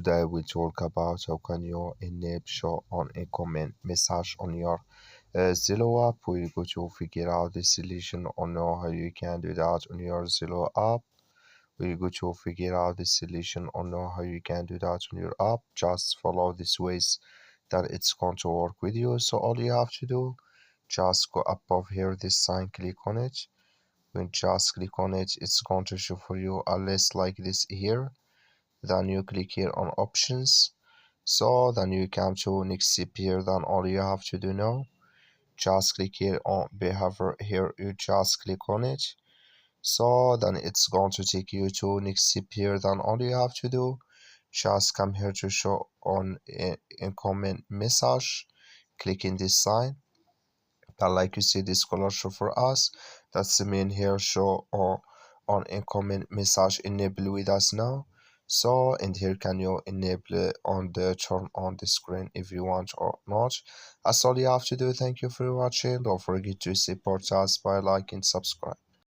Today we talk about how can you enable show on incoming message on your Zello app. We go to figure out the solution on how you can do that on your Zello app. We go to figure out the solution on how you can do that on your app. Just follow these ways that it's going to work with you. So all you have to do, just go above here this sign, click on it. When just click on it, it's going to show for you a list like this here. Then you click here on options. So then you come to next step here. Then all you have to do now, just click here on behavior here. You just click on it. So then it's going to take you to next step here. Then all you have to do, just come here to show on incoming message. Click in this sign. Like you see this color show for us, that's the main here show on incoming message enable with us now. So and here can you enable on the turn on the screen if you want or not. That's all you have to do. Thank you for watching. Don't forget to support us by liking, subscribe.